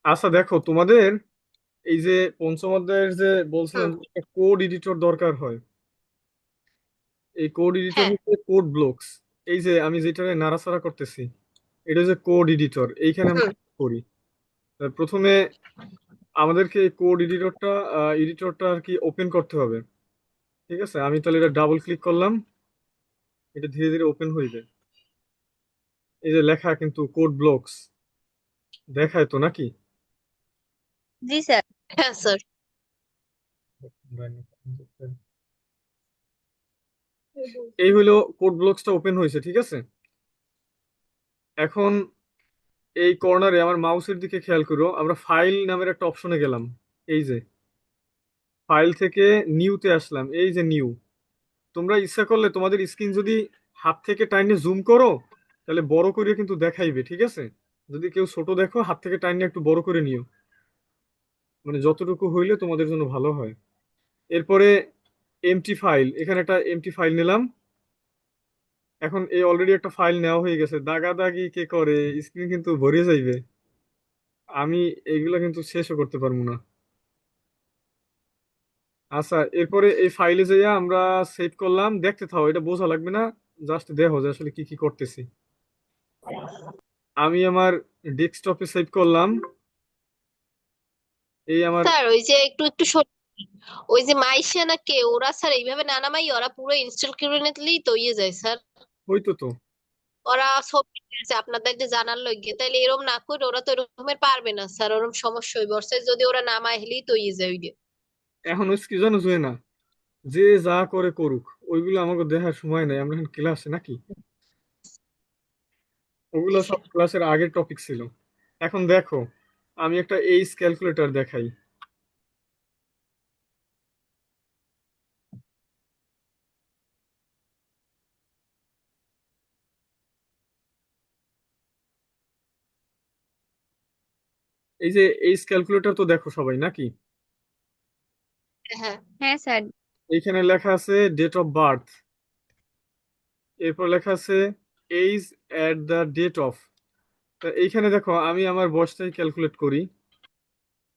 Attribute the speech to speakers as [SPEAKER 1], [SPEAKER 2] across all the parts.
[SPEAKER 1] আচ্ছা দেখো তোমাদের এই যে পঞ্চম অধ্যায়ের যে বলছিলাম
[SPEAKER 2] হুম।
[SPEAKER 1] যে একটা কোড এডিটর দরকার হয়, এই কোড এডিটর
[SPEAKER 2] হ্যাঁ।
[SPEAKER 1] হচ্ছে কোড ব্লকস। এই যে আমি যেটা নাড়াচাড়া করতেছি, এটা হচ্ছে কোড এডিটর, এইখানে আমরা
[SPEAKER 2] হুম।
[SPEAKER 1] করি। প্রথমে আমাদেরকে এই কোড এডিটরটা আর কি ওপেন করতে হবে। ঠিক আছে, আমি তাহলে এটা ডাবল ক্লিক করলাম, এটা ধীরে ধীরে ওপেন হইবে। এই যে লেখা কিন্তু কোড ব্লকস দেখায় তো নাকি?
[SPEAKER 2] জি স্যার। হ্যাঁ স্যার।
[SPEAKER 1] এই হইলো কোড ব্লকসটা ওপেন হয়েছে, ঠিক আছে। এখন এই কর্নারে আমার মাউসের দিকে খেয়াল করো, আমরা ফাইল নামের একটা অপশনে গেলাম। এই যে ফাইল থেকে নিউতে আসলাম, এই যে নিউ। তোমরা ইচ্ছা করলে তোমাদের স্ক্রিন যদি হাত থেকে টাইনে জুম করো, তাহলে বড় করে কিন্তু দেখাইবে, ঠিক আছে। যদি কেউ ছোট দেখো, হাত থেকে টাইনে একটু বড় করে নিও, মানে যতটুকু হইলে তোমাদের জন্য ভালো হয়। এরপরে এমটি ফাইল, এখানে একটা এমটি ফাইল নিলাম। এখন এই অলরেডি একটা ফাইল নেওয়া হয়ে গেছে, দাগাদাগি কে করে স্ক্রিন কিন্তু ভরে যাইবে। আমি এইগুলা কিন্তু শেষও করতে পারবো না। আচ্ছা, এরপরে এই ফাইলে যাইয়া আমরা সেভ করলাম, দেখতে থাও, এটা বোঝা লাগবে না, জাস্ট দেখো যে আসলে কি কি করতেছি। আমি আমার ডেস্কটপে সেভ করলাম, এই আমার।
[SPEAKER 2] স্যার ওই যে একটু একটু ওই যে মাইশা না কে ওরা স্যার এইভাবে না নামাই ওরা পুরো ইনস্টল করে নিলেই তো ইয়ে যায় স্যার।
[SPEAKER 1] হইতো তো।
[SPEAKER 2] ওরা সব ঠিক আছে আপনাদেরকে জানার লগে তাইলে এরকম না করে ওরা তো এরকমের পারবে না স্যার ওরকম সমস্যা হইব ওর সাথে যদি ওরা নামায় হেলেই তো ইয়ে যায় ওই যে।
[SPEAKER 1] এখন হচ্ছে কি জানো জুয়ে না, যে যা করে করুক, ওইগুলো আমাকে দেখার সময় নাই, আমরা এখন ক্লাসে নাকি। ওগুলো সব ক্লাসের আগের টপিক ছিল। এখন দেখো, আমি একটা এইচ ক্যালকুলেটর দেখাই। এই যে এইচ ক্যালকুলেটর তো দেখো সবাই নাকি।
[SPEAKER 2] হ্যাঁ হ্যাঁ স্যার।
[SPEAKER 1] এইখানে লেখা আছে ডেট অফ বার্থ, এরপর লেখা আছে age at the date of. এইখানে দেখো আমি আমার বয়সটাই ক্যালকুলেট করি।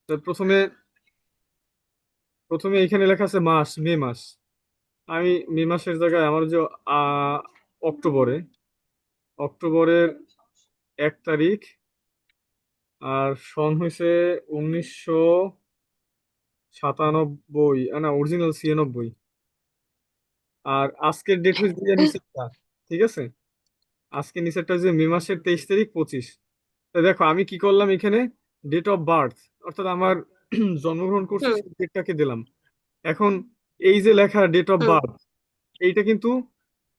[SPEAKER 1] তা প্রথমে প্রথমে এইখানে লেখা আছে মাস, মে মাস। আমি মে মাসের জায়গায় আমার যে আহ, অক্টোবরে, অক্টোবরের 1 তারিখ, আর সন হয়েছে 1997, না অরিজিনাল 96। আর আজকের ডেট হয়েছে যে নিচেরটা, ঠিক আছে। আজকে নিচেরটা হচ্ছে মে মাসের 23 তারিখ 25। তো দেখো আমি কি করলাম, এখানে ডেট অফ বার্থ অর্থাৎ আমার জন্মগ্রহণ করছি
[SPEAKER 2] হুম।
[SPEAKER 1] সেই ডেটটাকে দিলাম। এখন এই যে লেখা ডেট অফ
[SPEAKER 2] হুম।
[SPEAKER 1] বার্থ, এইটা কিন্তু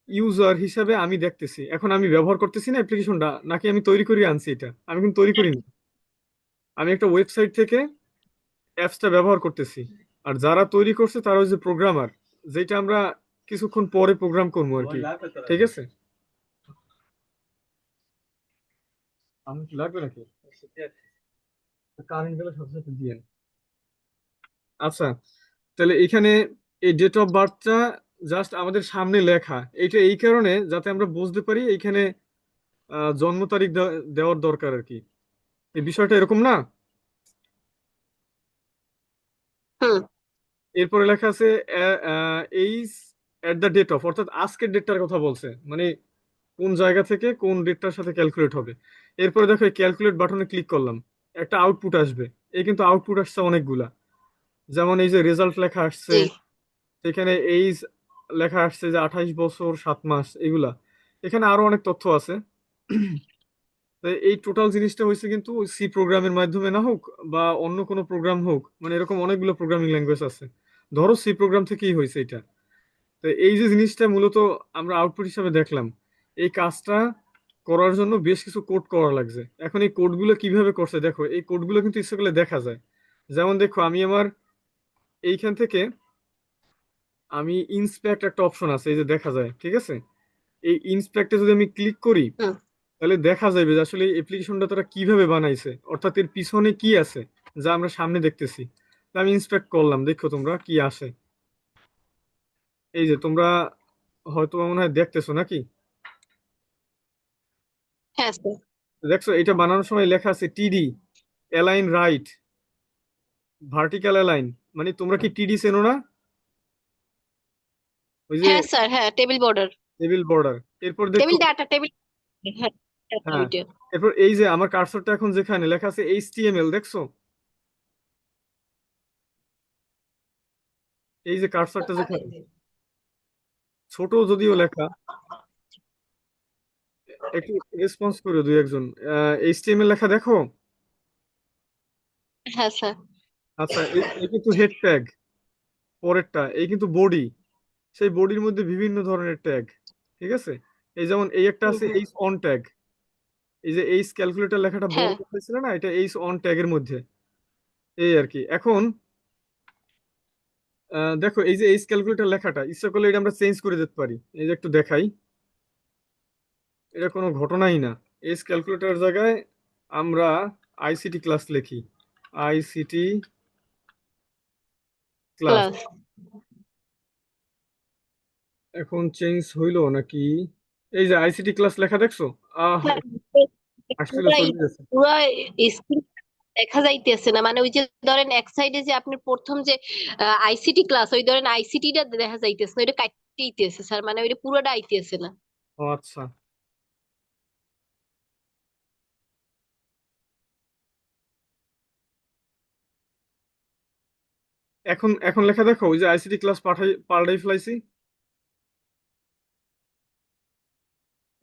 [SPEAKER 1] ইউজার হিসাবে আমি দেখতেছি, এখন আমি ব্যবহার করতেছি না অ্যাপ্লিকেশনটা, নাকি আমি তৈরি করে আনছি? এটা আমি কিন্তু তৈরি করিনি, আমি একটা ওয়েবসাইট থেকে অ্যাপসটা ব্যবহার করতেছি। আর যারা তৈরি করছে তারা হচ্ছে প্রোগ্রামার, যেটা আমরা কিছুক্ষণ পরে প্রোগ্রাম করবো আর কি, ঠিক আছে। আমি কি লাগবে নাকি? কারেন্ট গেলে সাথে সাথে দিয়ে। আচ্ছা, তাহলে এখানে এই ডেট অফ বার্থটা জাস্ট আমাদের সামনে লেখা, এইটা এই কারণে যাতে আমরা বুঝতে পারি এইখানে জন্ম তারিখ দেওয়ার দরকার আর কি। এই বিষয়টা এরকম না।
[SPEAKER 2] হুম।
[SPEAKER 1] এরপরে লেখা আছে age at the date of, অর্থাৎ আজকের ডেটটার কথা বলছে, মানে কোন জায়গা থেকে কোন ডেটটার সাথে ক্যালকুলেট হবে। এরপরে দেখো এই ক্যালকুলেট বাটনে ক্লিক করলাম, একটা আউটপুট আসবে। এই কিন্তু আউটপুট আসছে অনেকগুলা, যেমন এই যে রেজাল্ট লেখা আসছে,
[SPEAKER 2] জি।
[SPEAKER 1] সেখানে এইজ লেখা আসছে যে 28 বছর 7 মাস, এগুলা। এখানে আরো অনেক তথ্য আছে। তো এই টোটাল জিনিসটা হয়েছে কিন্তু সি প্রোগ্রামের মাধ্যমে না হোক বা অন্য কোনো প্রোগ্রাম হোক, মানে এরকম অনেকগুলো প্রোগ্রামিং ল্যাঙ্গুয়েজ আছে, ধরো সি প্রোগ্রাম থেকেই হয়েছে এটা। তো এই যে জিনিসটা মূলত আমরা আউটপুট হিসাবে দেখলাম, এই কাজটা করার জন্য বেশ কিছু কোড করা লাগছে। এখন এই কোডগুলো কিভাবে করছে দেখো, এই কোডগুলো কিন্তু ইচ্ছে করলে দেখা যায়। যেমন দেখো আমি আমার এইখান থেকে আমি ইন্সপেক্ট একটা অপশন আছে, এই যে দেখা যায়, ঠিক আছে। এই ইন্সপেক্টে যদি আমি ক্লিক করি,
[SPEAKER 2] হুম।
[SPEAKER 1] তাহলে দেখা যাবে যে আসলে এই অ্যাপ্লিকেশনটা তারা কিভাবে বানাইছে, অর্থাৎ এর পিছনে কি আছে যা আমরা সামনে দেখতেছি। তা আমি ইন্সপেক্ট করলাম, দেখো তোমরা কি আসে। এই যে তোমরা হয়তো বা মনে হয় দেখতেছো নাকি।
[SPEAKER 2] হ্যাঁ স্যার।
[SPEAKER 1] দেখছো এটা বানানোর সময় লেখা আছে টিডি, অ্যালাইন রাইট, ভার্টিক্যাল অ্যালাইন। মানে তোমরা কি টিডি চেনো না? ওই যে
[SPEAKER 2] হ্যাঁ স্যার, হ্যাঁ টেবিল বর্ডার,
[SPEAKER 1] টেবিল বর্ডার। এরপর দেখো,
[SPEAKER 2] টেবিল ডাটা, টেবিল, হ্যাঁ data
[SPEAKER 1] হ্যাঁ,
[SPEAKER 2] ওইটা।
[SPEAKER 1] এরপর এই যে আমার কার্সরটা এখন যেখানে লেখা আছে এইচটিএমএল, দেখছো? এই যে কার্সরটা যেখানে ছোট যদিও লেখা, একটু রেসপন্স করো দুই একজন। এইচটিএমএল লেখা দেখো?
[SPEAKER 2] হ্যাঁ স্যার।
[SPEAKER 1] আচ্ছা, এই কিন্তু হেড ট্যাগ। পরেরটা এই কিন্তু বডি, সেই বডির মধ্যে বিভিন্ন ধরনের ট্যাগ। ঠিক আছে, এই যেমন এই একটা
[SPEAKER 2] হুম
[SPEAKER 1] আছে
[SPEAKER 2] হুম।
[SPEAKER 1] H on tag. এই যে এইচ ক্যালকুলেটর লেখাটা বড়
[SPEAKER 2] হ্যাঁ
[SPEAKER 1] দেখাইছিল না, এটা এইচ অন ট্যাগের মধ্যে। এই আর কি। এখন দেখো এই যে এইচ ক্যালকুলেটর লেখাটা ইচ্ছা করলে এটা আমরা চেঞ্জ করে দিতে পারি। এই যে একটু দেখাই, এটা কোনো ঘটনাই না। এইচ ক্যালকুলেটর জায়গায় আমরা আইসিটি ক্লাস লিখি, আইসিটি ক্লাস।
[SPEAKER 2] ক্লাস।
[SPEAKER 1] এখন চেঞ্জ হইলো নাকি? এই যে আইসিটি ক্লাস লেখা দেখছো? আসলে
[SPEAKER 2] পুরা
[SPEAKER 1] চলে গেছে।
[SPEAKER 2] পুরা স্ক্রিন দেখা যাইতেছে না, মানে ওই যে ধরেন এক সাইডে যে আপনি প্রথম যে আইসিটি ক্লাস, ওই ধরেন আইসিটিটা দেখা যাইতেছে না, ওইটা কাটতেইতেছে স্যার, মানে ওইটা পুরোটা আইতেছে না।
[SPEAKER 1] ও আচ্ছা, এখন এখন লেখা দেখো, ওই যে আইসিটি ক্লাস পাল্টাই ফেলাইছি।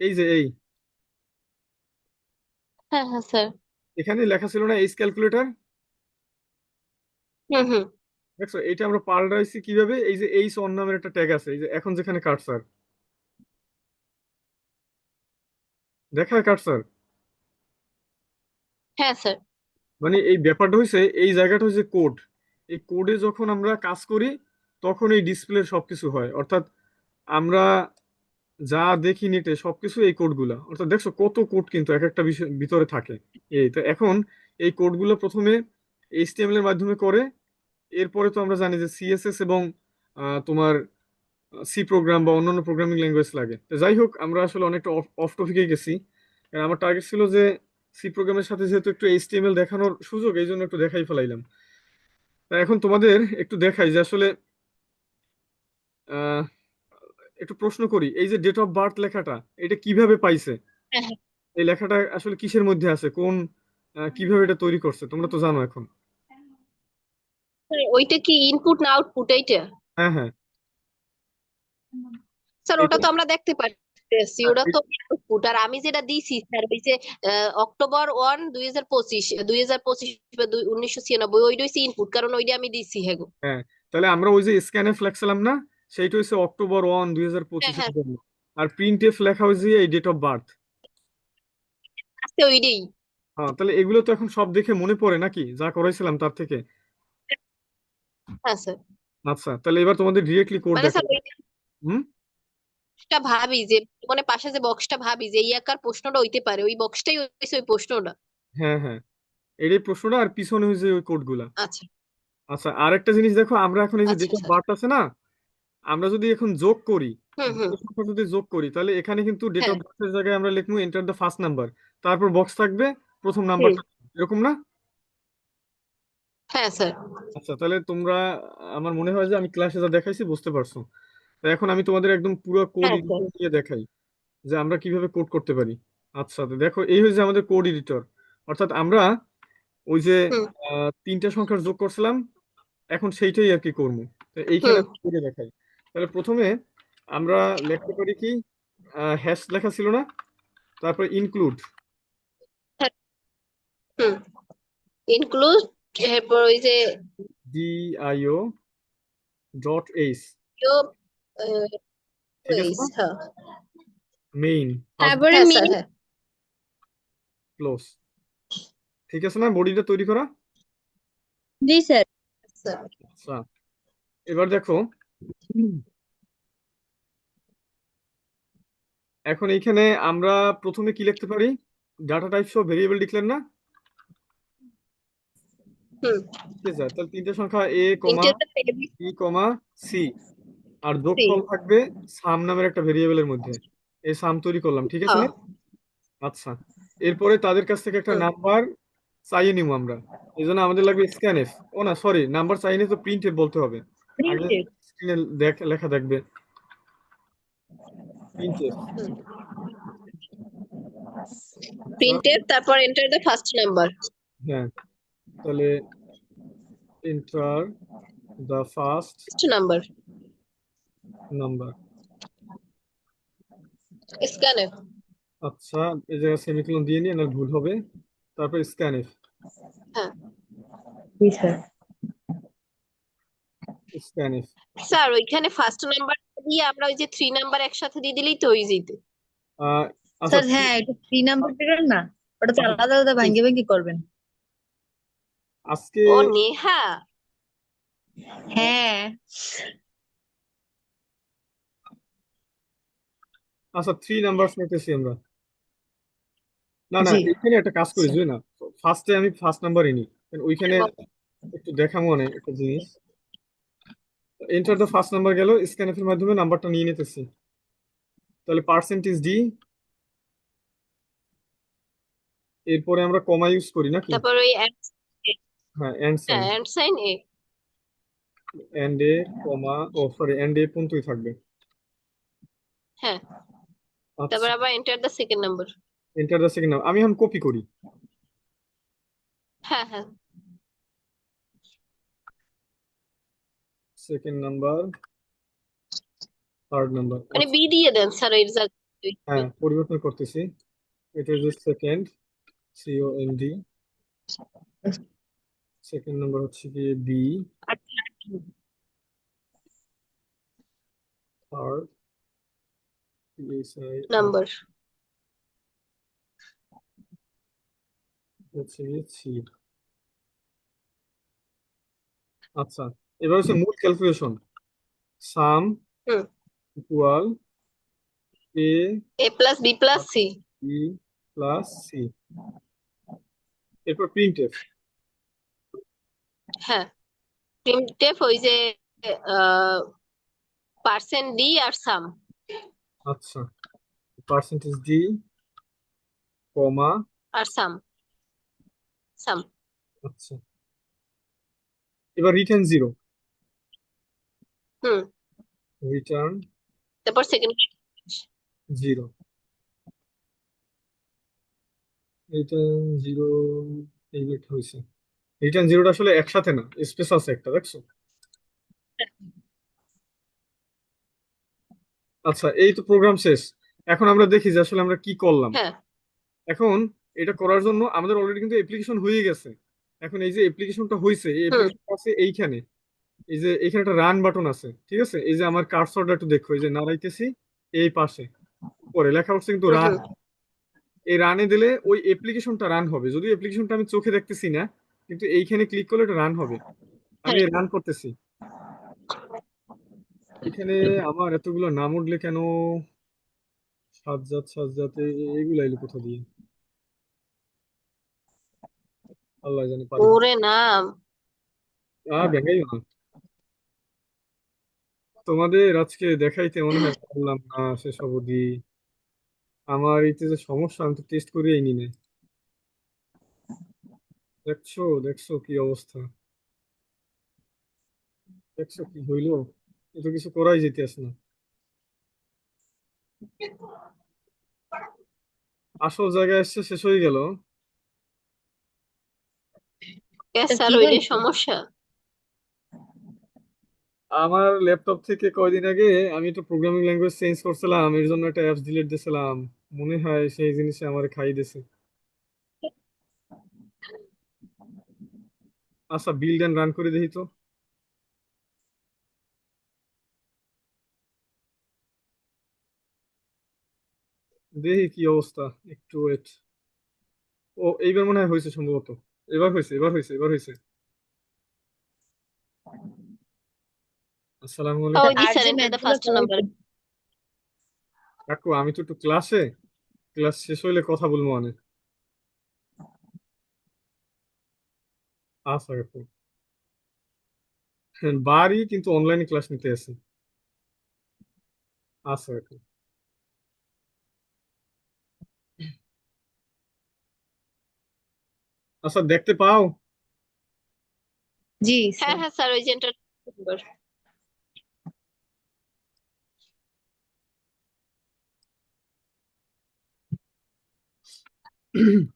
[SPEAKER 1] এই যে এই
[SPEAKER 2] হ্যাঁ হ্যাঁ স্যার।
[SPEAKER 1] এখানে লেখা ছিল না এইচ ক্যালকুলেটর,
[SPEAKER 2] হুম হুম।
[SPEAKER 1] দেখছো? এটা আমরা পাল্টাইছি কিভাবে? এই যে এইচ অন নামের একটা ট্যাগ আছে, এই যে এখন যেখানে কার্সার দেখায়, কার্সার
[SPEAKER 2] হ্যাঁ স্যার।
[SPEAKER 1] মানে এই ব্যাপারটা হয়েছে, এই জায়গাটা হচ্ছে কোড। এই কোডে যখন আমরা কাজ করি তখন এই ডিসপ্লের সবকিছু হয়, অর্থাৎ আমরা যা দেখি নেটে সবকিছু এই কোডগুলা। অর্থাৎ দেখছো কত কোড কিন্তু এক একটা বিষয় ভিতরে থাকে। এই তো এখন এই কোডগুলো প্রথমে এইচটিএমএল এর মাধ্যমে করে, এরপরে তো আমরা জানি যে সিএসএস এবং তোমার সি প্রোগ্রাম বা অন্যান্য প্রোগ্রামিং ল্যাঙ্গুয়েজ লাগে। তো যাই হোক, আমরা আসলে অনেকটা অফ টপিকে গেছি। আমার টার্গেট ছিল যে সি প্রোগ্রামের সাথে যেহেতু একটু এইচটিএমএল দেখানোর সুযোগ, এই জন্য একটু দেখাই ফেলাইলাম। তা এখন তোমাদের একটু দেখাই যে আসলে আহ, একটু প্রশ্ন করি, এই যে ডেট অফ বার্থ লেখাটা এটা কিভাবে পাইছে?
[SPEAKER 2] হ্যাঁ হ্যাঁ
[SPEAKER 1] এই লেখাটা আসলে কিসের মধ্যে আছে, কোন কিভাবে এটা তৈরি করছে তোমরা তো জানো এখন।
[SPEAKER 2] স্যার, ওইটা কি ইনপুট না আউটপুট এইটা?
[SPEAKER 1] হ্যাঁ, হ্যাঁ,
[SPEAKER 2] স্যার ওটা
[SPEAKER 1] এটা
[SPEAKER 2] তো আমরা দেখতে পাচ্ছি,
[SPEAKER 1] হ্যাঁ,
[SPEAKER 2] ওটা তো আউটপুট। আর আমি যেটা দিছি স্যার, ওই যে অক্টোবর 1, 2025, 2025 বা 1996, ওইটা হচ্ছে ইনপুট, কারণ ওইটা আমি দিছি। হ্যাঁ গো।
[SPEAKER 1] হ্যাঁ, তাহলে আমরা ওই যে স্ক্যানএফ লেখছিলাম না, সেইটা হচ্ছে অক্টোবর 1, দুই হাজার
[SPEAKER 2] হ্যাঁ
[SPEAKER 1] পঁচিশের
[SPEAKER 2] হ্যাঁ,
[SPEAKER 1] জন্য। আর প্রিন্ট এফ লেখা হয়েছে এই ডেট অফ বার্থ।
[SPEAKER 2] আছে ওইটাই।
[SPEAKER 1] হ্যাঁ, তাহলে এগুলো তো এখন সব দেখে মনে পড়ে নাকি যা করাইছিলাম তার থেকে?
[SPEAKER 2] হ্যাঁ স্যার।
[SPEAKER 1] আচ্ছা, তাহলে এবার তোমাদের ডিরেক্টলি কোড
[SPEAKER 2] মানে স্যার
[SPEAKER 1] দেখাই।
[SPEAKER 2] ওই
[SPEAKER 1] হুম,
[SPEAKER 2] বক্সটা ভাবি যে, মানে পাশে যে বক্সটা ভাবি যে ইয়াকার প্রশ্নটা হইতে পারে, ওই বক্সটাই হইছে ওই প্রশ্নটা।
[SPEAKER 1] হ্যাঁ, হ্যাঁ, এটাই প্রশ্নটা, আর পিছনে হয়েছে ওই কোডগুলা।
[SPEAKER 2] আচ্ছা
[SPEAKER 1] আচ্ছা, আর একটা জিনিস দেখো, আমরা এখন এই যে
[SPEAKER 2] আচ্ছা
[SPEAKER 1] ডেট অফ
[SPEAKER 2] স্যার।
[SPEAKER 1] বার্থ আছে না, আমরা যদি এখন যোগ করি,
[SPEAKER 2] হুম হুম।
[SPEAKER 1] দুটো সংখ্যা যদি যোগ করি, তাহলে এখানে কিন্তু ডেট
[SPEAKER 2] হ্যাঁ।
[SPEAKER 1] অফ বার্থের জায়গায় আমরা লিখবো এন্টার দ্য ফার্স্ট নাম্বার, তারপর বক্স থাকবে প্রথম
[SPEAKER 2] হুম।
[SPEAKER 1] নাম্বারটা, এরকম না?
[SPEAKER 2] হ্যাঁ স্যার।
[SPEAKER 1] আচ্ছা, তাহলে তোমরা, আমার মনে হয় যে আমি ক্লাসে যা দেখাইছি বুঝতে পারছো। তো এখন আমি তোমাদের একদম পুরো কোড
[SPEAKER 2] হ্যাঁ স্যার।
[SPEAKER 1] এডিটর নিয়ে দেখাই যে আমরা কিভাবে কোড করতে পারি। আচ্ছা, তো দেখো এই হয়েছে আমাদের কোড এডিটর। অর্থাৎ আমরা ওই যে
[SPEAKER 2] হুম
[SPEAKER 1] তিনটা সংখ্যার যোগ করছিলাম, এখন সেইটাই আর কি করবো। তো এইখানে
[SPEAKER 2] হুম।
[SPEAKER 1] আমি করে দেখাই। তাহলে প্রথমে আমরা লিখতে পারি কি, হ্যাশ লেখা ছিল না, তারপর ইনক্লুড,
[SPEAKER 2] হ্যাঁ, হুম। ইনক্লুড, এরপর ওই যে
[SPEAKER 1] ডিআইও ডট এইচ,
[SPEAKER 2] ইউ,
[SPEAKER 1] ঠিক আছে না?
[SPEAKER 2] হ্যাঁ।
[SPEAKER 1] মেইন ফার্স্ট
[SPEAKER 3] তারপরে
[SPEAKER 2] হ্যাঁ স্যার।
[SPEAKER 3] মিনিট।
[SPEAKER 2] হ্যাঁ
[SPEAKER 1] ক্লোজ, ঠিক আছে না বডিটা তৈরি করা?
[SPEAKER 3] জি স্যার।
[SPEAKER 2] স্যার।
[SPEAKER 1] আচ্ছা, এবার দেখো, এখন এইখানে আমরা প্রথমে কি লিখতে পারি? ডাটা টাইপ সহ ভেরিয়েবল ডিক্লেয়ার না?
[SPEAKER 2] হুম।
[SPEAKER 1] ঠিক আছে, তাহলে তিনটে সংখ্যা এ কমা
[SPEAKER 2] internal variable
[SPEAKER 1] B comma C, আর
[SPEAKER 2] সি।
[SPEAKER 1] যোগফল থাকবে সাম নামের একটা ভেরিয়েবলের মধ্যে। এই সাম তৈরি করলাম, ঠিক আছে
[SPEAKER 2] হ্যাঁ।
[SPEAKER 1] না? আচ্ছা, এরপরে তাদের কাছ থেকে একটা
[SPEAKER 2] হুম
[SPEAKER 1] নাম্বার চাইয়ে নিব আমরা, এই জন্য আমাদের লাগবে স্ক্যানএফ। ও না, সরি, নাম্বার চাইনি তো প্রিন্টএফ বলতে হবে। আগে
[SPEAKER 3] প্রিন্টেড।
[SPEAKER 1] স্ক্রিনে লেখা দেখবে প্রিন্টএফ।
[SPEAKER 2] হুম
[SPEAKER 1] আচ্ছা,
[SPEAKER 2] প্রিন্টেড, তারপর এন্টার দ্য ফার্স্ট নাম্বার।
[SPEAKER 1] হ্যাঁ, তাহলে enter the first
[SPEAKER 2] first number
[SPEAKER 1] number.
[SPEAKER 2] Scanner.
[SPEAKER 1] আচ্ছা, এই জায়গায় সেমিকোলন দিয়ে নিয়ে না, ভুল হবে। তারপর স্ক্যানএফ।
[SPEAKER 2] হ্যাঁ
[SPEAKER 3] জি স্যার।
[SPEAKER 1] স্ক্যানএফ।
[SPEAKER 2] স্যার, ওইখানে ফার্স্ট নাম্বার দিয়ে আমরা ওই যে 3 নাম্বার একসাথে দিয়ে দিলেই তো হয়ে যেত।
[SPEAKER 1] আহ আচ্ছা,
[SPEAKER 3] স্যার হ্যাঁ, এটা 3 নাম্বার দিবেন না, ওটা তো
[SPEAKER 1] আচ্ছা,
[SPEAKER 3] আলাদা আলাদা ভাঙ্গে ভাঙ্গি করবেন।
[SPEAKER 1] আজকে
[SPEAKER 2] ও নেহা।
[SPEAKER 3] হ্যাঁ
[SPEAKER 1] আচ্ছা 3 নাম্বার নিতেছি আমরা। না না,
[SPEAKER 3] জি
[SPEAKER 1] এখানে একটা কাজ করি
[SPEAKER 3] স্যার।
[SPEAKER 1] যে না, ফার্স্টে আমি ফার্স্ট নাম্বারই নিই, কারণ ওইখানে একটু দেখা মনে একটা জিনিস। এন্টার দ্য ফার্স্ট নাম্বার গেল, স্ক্যানএফ এর মাধ্যমে নাম্বারটা নিয়ে নিতেছি। তাহলে পার্সেন্টেজ ডি, এরপরে আমরা কমা ইউজ করি নাকি?
[SPEAKER 2] তারপর ওই
[SPEAKER 1] হ্যাঁ, and sign.
[SPEAKER 2] And sign a.
[SPEAKER 1] And a comma, ও সরি, এন্ড এ পর্যন্তই থাকবে।
[SPEAKER 2] হ্যাঁ,
[SPEAKER 1] আচ্ছা,
[SPEAKER 2] তারপর আবার enter the second number.
[SPEAKER 1] Enter the second number আমি এখন কপি করি।
[SPEAKER 2] হ্যাঁ হ্যাঁ।
[SPEAKER 1] Second number, third number.
[SPEAKER 2] মানে
[SPEAKER 1] আচ্ছা,
[SPEAKER 2] বি দিয়ে দেন স্যার এর
[SPEAKER 1] হ্যাঁ,
[SPEAKER 2] জায়গায়।
[SPEAKER 1] পরিবর্তন করতেছি। এটা যে সেকেন্ড, COND। সেকেন্ড নাম্বার হচ্ছে কি বি, থার্ড PSI
[SPEAKER 2] নাম্বার।
[SPEAKER 1] হচ্ছে কি সি। আচ্ছা, এবার হচ্ছে মোড ক্যালকুলেশন। সাম
[SPEAKER 2] হুম।
[SPEAKER 1] Equal a
[SPEAKER 2] a plus b plus c.
[SPEAKER 1] B plus c. এরপর প্রিন্টএফ।
[SPEAKER 2] হ্যাঁ, প্রিন্টএফ ওই যে পার্সেন্ট ডি আর সাম।
[SPEAKER 1] আচ্ছা, পার্সেন্টেজ ডি কমা।
[SPEAKER 2] আর সাম। সাম।
[SPEAKER 1] আচ্ছা, এবার রিটার্ন জিরো।
[SPEAKER 2] হুম।
[SPEAKER 1] রিটার্ন
[SPEAKER 2] তারপর সেকেন্ড।
[SPEAKER 1] জিরো। রিটার্ন জিরো, এই লেখা হয়েছে। রিটার্ন জিরোটা আসলে একসাথে না, স্পেস আছে একটা, দেখছো? আচ্ছা, এই তো প্রোগ্রাম শেষ। এখন আমরা দেখি যে আসলে আমরা কি করলাম।
[SPEAKER 2] হ্যাঁ।
[SPEAKER 1] এখন এটা করার জন্য আমাদের অলরেডি কিন্তু অ্যাপ্লিকেশন হয়ে গেছে। এখন এই যে অ্যাপ্লিকেশনটা হয়েছে, এই
[SPEAKER 2] হুম
[SPEAKER 1] অ্যাপ্লিকেশনটা আছে এইখানে। এই যে এখানে একটা রান বাটন আছে, ঠিক আছে? এই যে আমার কার্সরটা একটু দেখো, এই যে নাড়াইতেছি, এই পাশে পরে লেখা হচ্ছে কিন্তু
[SPEAKER 2] হুম
[SPEAKER 1] রান।
[SPEAKER 2] হুম।
[SPEAKER 1] এই রানে দিলে ওই অ্যাপ্লিকেশনটা রান হবে, যদিও অ্যাপ্লিকেশনটা আমি চোখে দেখতেছি না, কিন্তু এইখানে ক্লিক করলে এটা রান হবে। আমি
[SPEAKER 2] হ্যাঁ।
[SPEAKER 1] রান করতেছি। এখানে আমার এতগুলো নাম উঠলে কেন? সাজ্জাদ সাজ্জাদ এগুলো এলো কোথা দিয়ে? আল্লাহ জানে, পারি না।
[SPEAKER 2] ওরে নাম।
[SPEAKER 1] ব্যাঙ্গাই না। তোমাদের আজকে দেখাইতে মনে হয় পারলাম না শেষ অবধি। আমার এইতে যে সমস্যা, আমি তো টেস্ট করেই নি না। দেখছো দেখছো কি অবস্থা? দেখছো কি হইলো? এ তো কিছু করাই যেতে আসে না। আসল জায়গায় এসে শেষ হয়ে গেল।
[SPEAKER 2] গ্যাস
[SPEAKER 3] স্যার
[SPEAKER 2] আর
[SPEAKER 3] কি
[SPEAKER 2] ওইটাই
[SPEAKER 3] হয়েছে?
[SPEAKER 2] সমস্যা।
[SPEAKER 1] আমার ল্যাপটপ থেকে কয়দিন আগে আমি একটা প্রোগ্রামিং ল্যাঙ্গুয়েজ চেঞ্জ করছিলাম, এর জন্য একটা অ্যাপস ডিলিট দিয়েছিলাম। মনে হয় সেই জিনিসে আমার খাই দিছে। আচ্ছা, বিল্ড এন্ড রান করে দেখি তো। দেখি কি অবস্থা, একটু ওয়েট। ও, এইবার মনে হয় হয়েছে সম্ভবত। এবার হয়েছে, এবার হয়েছে, এবার হয়েছে। আসসালামু
[SPEAKER 2] ওই
[SPEAKER 1] আলাইকুম।
[SPEAKER 2] দি
[SPEAKER 3] আর
[SPEAKER 2] স্যার
[SPEAKER 3] যে
[SPEAKER 2] এন্টার দ্য
[SPEAKER 3] ম্যাথগুলো
[SPEAKER 2] ফার্স্ট নাম্বার।
[SPEAKER 3] করাইছেন।
[SPEAKER 1] কাকু, আমি তো একটু ক্লাসে, ক্লাস শেষ হইলে কথা বলবো অনেক। আচ্ছা কাকু। হ্যাঁ, বাড়ি কিন্তু অনলাইনে ক্লাস নিতে আছে। আচ্ছা কাকু। আচ্ছা দেখতে পাও?
[SPEAKER 3] জি
[SPEAKER 2] হ্যাঁ
[SPEAKER 3] স্যার।
[SPEAKER 2] হ্যাঁ স্যার, ওই যে এন্টার নাম্বার।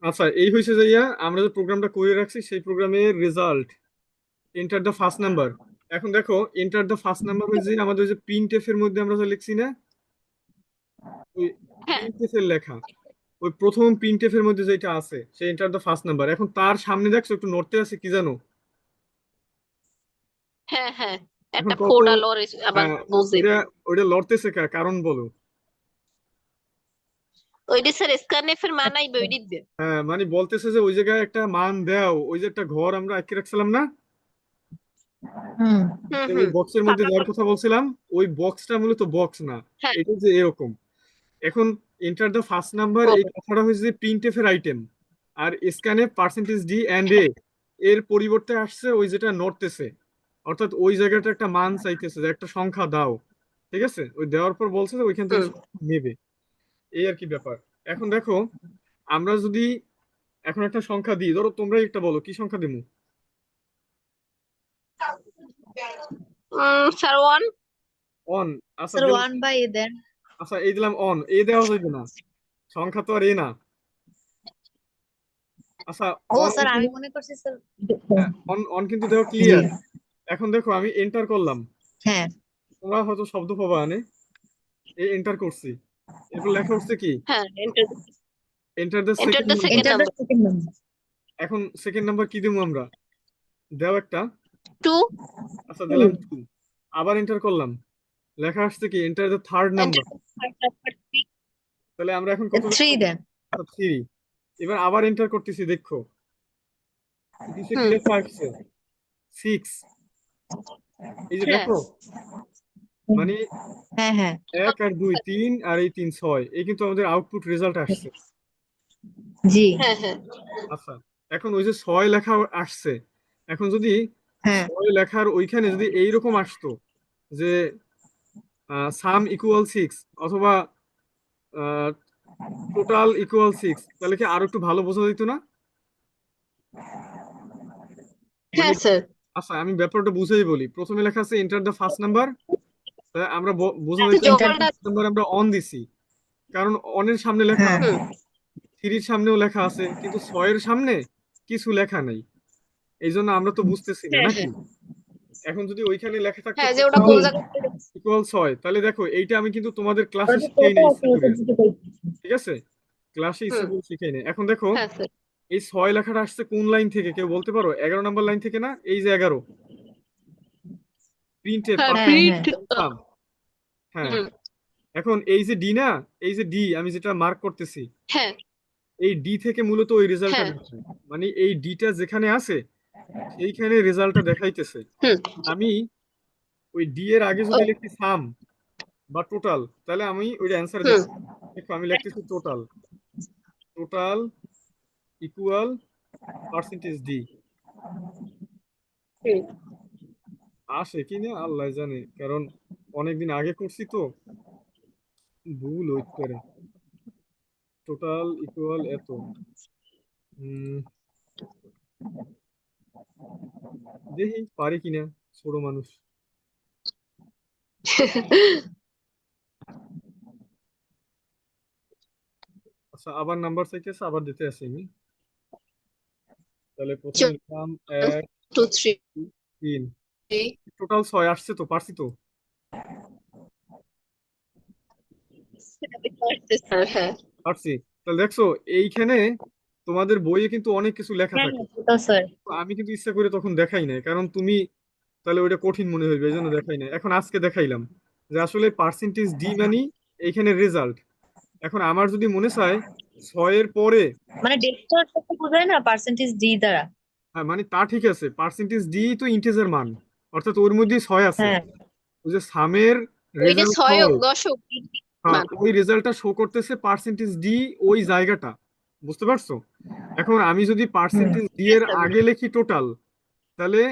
[SPEAKER 1] আচ্ছা এই হয়েছে যে আমরা যে প্রোগ্রামটা করে রাখছি সেই প্রোগ্রামের result enter the first number. এখন দেখো এন্টার দ্য ফার্স্ট নাম্বার হয়েছে আমাদের যে প্রিন্ট এফ এর মধ্যে আমরা যে লিখছি না, ওই
[SPEAKER 2] হ্যাঁ
[SPEAKER 1] প্রিন্ট এফ এর লেখা, ওই প্রথম প্রিন্ট এফ এর মধ্যে যেটা আছে সেই এন্টার দ্য ফার্স্ট নাম্বার। এখন তার সামনে দেখছো একটু নড়তে আছে কি জানো?
[SPEAKER 2] হ্যাঁ হ্যাঁ,
[SPEAKER 1] এখন
[SPEAKER 2] একটা
[SPEAKER 1] কত,
[SPEAKER 2] ফোর আলো আবার বোঝে।
[SPEAKER 1] ওইটা ওইটা লড়তেছে কারণ বলো?
[SPEAKER 2] ওইটা স্যার স্ক্যানএফ এর মানাইবে ওইটি দিয়ে।
[SPEAKER 1] হ্যাঁ মানে বলতেছে যে ওই জায়গায় একটা মান দাও, ওই যে একটা ঘর আমরা আঁকে রাখছিলাম না,
[SPEAKER 3] হুম।
[SPEAKER 2] হুম
[SPEAKER 1] যে ওই
[SPEAKER 2] হুম।
[SPEAKER 1] বক্সের মধ্যে
[SPEAKER 2] ফাঁকা
[SPEAKER 1] দেওয়ার
[SPEAKER 2] করতে
[SPEAKER 1] কথা বলছিলাম, ওই বক্সটা মূলত বক্স না,
[SPEAKER 2] হ্যাঁ।
[SPEAKER 1] এটা যে এরকম। এখন এন্টার দ্য ফার্স্ট নাম্বার
[SPEAKER 2] ও
[SPEAKER 1] এই কথাটা হয়েছে প্রিন্টএফ এর আইটেম, আর scanf percentage d and a এর পরিবর্তে আসছে ওই যেটা নড়তেছে, অর্থাৎ ওই জায়গাটা একটা মান চাইতেছে যে একটা সংখ্যা দাও। ঠিক আছে, ওই দেওয়ার পর বলছে যে ওইখান থেকে
[SPEAKER 2] হুম।
[SPEAKER 1] সংখ্যা নেবে, এই আর কি ব্যাপার। এখন দেখো আমরা যদি এখন একটা সংখ্যা দিই, ধরো তোমরা একটা বলো কি সংখ্যা দিমু?
[SPEAKER 2] Sir one.
[SPEAKER 1] অন। আচ্ছা
[SPEAKER 3] স্যার
[SPEAKER 1] দিলাম।
[SPEAKER 3] 1/a দেন।
[SPEAKER 1] আচ্ছা এই দিলাম অন, এ দেওয়া যাবে না, সংখ্যা তো আর এ না। আচ্ছা
[SPEAKER 3] ও
[SPEAKER 1] অন
[SPEAKER 3] স্যার, আমি
[SPEAKER 1] কিন্তু,
[SPEAKER 3] মনে করছি স্যার।
[SPEAKER 1] অন অন কিন্তু দেওয়া
[SPEAKER 3] জি।
[SPEAKER 1] ক্লিয়ার। এখন দেখো আমি এন্টার করলাম,
[SPEAKER 3] হ্যাঁ
[SPEAKER 1] তোমরা হয়তো শব্দ পাবা আনে, এই এন্টার করছি, এরপর লেখা উঠছে কি
[SPEAKER 2] হ্যাঁ, enter.
[SPEAKER 1] Enter the
[SPEAKER 2] enter
[SPEAKER 1] second
[SPEAKER 2] the
[SPEAKER 1] number.
[SPEAKER 2] Second
[SPEAKER 3] enter the
[SPEAKER 2] number.
[SPEAKER 3] Second number.
[SPEAKER 1] এখন সেকেন্ড নাম্বার কি দেবো আমরা? দাও একটা।
[SPEAKER 2] টু।
[SPEAKER 1] আচ্ছা দিলাম 2, আবার এন্টার করলাম, লেখা আসছে কি enter the third
[SPEAKER 2] enter
[SPEAKER 1] number.
[SPEAKER 2] The third number.
[SPEAKER 1] তাহলে আমরা এখন কত
[SPEAKER 3] 3
[SPEAKER 1] লিখবো?
[SPEAKER 3] দেন।
[SPEAKER 1] 3। এবার আবার এন্টার করতেছি, দেখো নিচে কি
[SPEAKER 2] হুম।
[SPEAKER 1] লেখা আসছে? 6। এই যে
[SPEAKER 2] হ্যাঁ
[SPEAKER 1] দেখো, মানে
[SPEAKER 3] হ্যাঁ হ্যাঁ।
[SPEAKER 1] 1 আর 2 3 আর এই 3 6, এই কিন্তু আমাদের আউটপুট রেজাল্ট আসছে।
[SPEAKER 3] জি।
[SPEAKER 2] হ্যাঁ হ্যাঁ
[SPEAKER 1] আচ্ছা এখন ওই যে 6 লেখা আসছে, এখন যদি
[SPEAKER 3] হ্যাঁ
[SPEAKER 1] 6 লেখার ওইখানে যদি এইরকম আসতো যে সাম ইকুয়াল 6 অথবা টোটাল ইকুয়াল 6, তাহলে কি আরো একটু ভালো বোঝা যেত না? মানে
[SPEAKER 2] হ্যাঁ স্যার।
[SPEAKER 1] আচ্ছা আমি ব্যাপারটা বুঝেই বলি, প্রথমে লেখা আছে এন্টার দ্য ফার্স্ট নাম্বার, আমরা বোঝা যাইতো
[SPEAKER 3] এন্টার।
[SPEAKER 2] যোগফলটা।
[SPEAKER 1] নাম্বার আমরা অন দিছি, কারণ অনের সামনে লেখা
[SPEAKER 3] হ্যাঁ
[SPEAKER 1] আছে,
[SPEAKER 2] হুম।
[SPEAKER 1] 3 সামনেও লেখা আছে, কিন্তু 6 সামনে কিছু লেখা নাই, এই জন্য আমরা তো বুঝতেছি না
[SPEAKER 2] হ্যাঁ
[SPEAKER 1] নাকি।
[SPEAKER 2] হ্যাঁ
[SPEAKER 1] এখন যদি ওইখানে লেখা থাকতো
[SPEAKER 2] হ্যাঁ, যে ওটা
[SPEAKER 1] টোটাল
[SPEAKER 2] কোন
[SPEAKER 3] জি।
[SPEAKER 2] জায়গায়।
[SPEAKER 1] ইকুয়াল 6, তাহলে দেখো এইটা আমি কিন্তু তোমাদের ক্লাসে
[SPEAKER 3] ওটা তো
[SPEAKER 1] শিখাই নাই
[SPEAKER 3] টোটাল
[SPEAKER 1] ইচ্ছা করে,
[SPEAKER 3] সাবজেক্টে পাইছি।
[SPEAKER 1] ঠিক আছে, ক্লাসে ইচ্ছা
[SPEAKER 2] হুম।
[SPEAKER 1] করে শিখাই নাই। এখন দেখো
[SPEAKER 2] হ্যাঁ স্যার।
[SPEAKER 1] এই 6 লেখাটা আসছে কোন লাইন থেকে কেউ বলতে পারো? 11 নম্বর লাইন থেকে না? এই যে 11 প্রিন্টে
[SPEAKER 2] হ্যাঁ
[SPEAKER 3] হ্যাঁ
[SPEAKER 2] প্রিন্ট।
[SPEAKER 3] হ্যাঁ
[SPEAKER 1] পারতাম। হ্যাঁ
[SPEAKER 2] হুম।
[SPEAKER 1] এখন এই যে ডি না, এই যে ডি আমি যেটা মার্ক করতেছি,
[SPEAKER 2] হ্যাঁ
[SPEAKER 1] এই ডি থেকে মূলত ওই রেজাল্টটা
[SPEAKER 2] হ্যাঁ।
[SPEAKER 1] দেখায়, মানে এই ডিটা যেখানে আছে সেইখানে রেজাল্টটা দেখাইতেছে।
[SPEAKER 2] হুম।
[SPEAKER 1] আমি ওই ডি এর আগে যদি লিখি সাম বা টোটাল, তাহলে আমি ওই অ্যান্সার
[SPEAKER 2] হুম।
[SPEAKER 1] দেখি। দেখো আমি লিখতেছি total, total equal percentage d,
[SPEAKER 2] হুম।
[SPEAKER 1] আসে কিনা আল্লাহ জানে, কারণ অনেকদিন আগে করছি তো, ভুল হইতে পারে। টোটাল ইকুয়াল এত, উম, দেখি পারি কিনা, ছোট মানুষ। আচ্ছা আবার নাম্বার চাইতেছে, আবার দিতে আসি আমি। তাহলে প্রথমে লিখলাম 1
[SPEAKER 2] টু থ্রি।
[SPEAKER 1] 3, টোটাল 6 আসছে তো, পারছি তো?
[SPEAKER 2] স্যার হ্যাঁ।
[SPEAKER 1] পারছি। তাহলে দেখছো এইখানে তোমাদের বইয়ে কিন্তু অনেক কিছু লেখা
[SPEAKER 3] হ্যাঁ
[SPEAKER 1] থাকে,
[SPEAKER 3] হ্যাঁ টোটাল স্যার।
[SPEAKER 1] তো আমি কিন্তু ইচ্ছা করে তখন দেখাই নাই, কারণ তুমি তাহলে ওইটা কঠিন মনে হইবে, এই জন্য দেখাই নাই। এখন আজকে দেখাইলাম যে আসলে পার্সেন্টেজ ডি মানে এইখানে রেজাল্ট। এখন আমার যদি মনে চায় 6 পরে,
[SPEAKER 3] মানে ডেটটা সাথে বোঝায় না পার্সেন্টেজ ডি দ্বারা।
[SPEAKER 1] হ্যাঁ মানে তা ঠিক আছে, পার্সেন্টেজ ডি তো ইন্টিজার মান, অর্থাৎ ওর মধ্যেই 6 আছে,
[SPEAKER 3] হ্যাঁ
[SPEAKER 1] ওই যে সামের
[SPEAKER 2] ওইটা
[SPEAKER 1] রেজাল্ট
[SPEAKER 2] ছয়ক
[SPEAKER 1] 6,
[SPEAKER 2] দশক
[SPEAKER 1] হ্যাঁ
[SPEAKER 2] মান।
[SPEAKER 1] ওই রেজাল্টটা শো করতেছে পার্সেন্টেজ ডি ওই জায়গাটা, বুঝতে পারছো? এখন আমি যদি
[SPEAKER 3] হুম।
[SPEAKER 1] পার্সেন্টেজ ডি
[SPEAKER 2] হ্যাঁ
[SPEAKER 1] এর
[SPEAKER 2] স্যার।
[SPEAKER 1] আগে লিখি টোটাল, তাহলে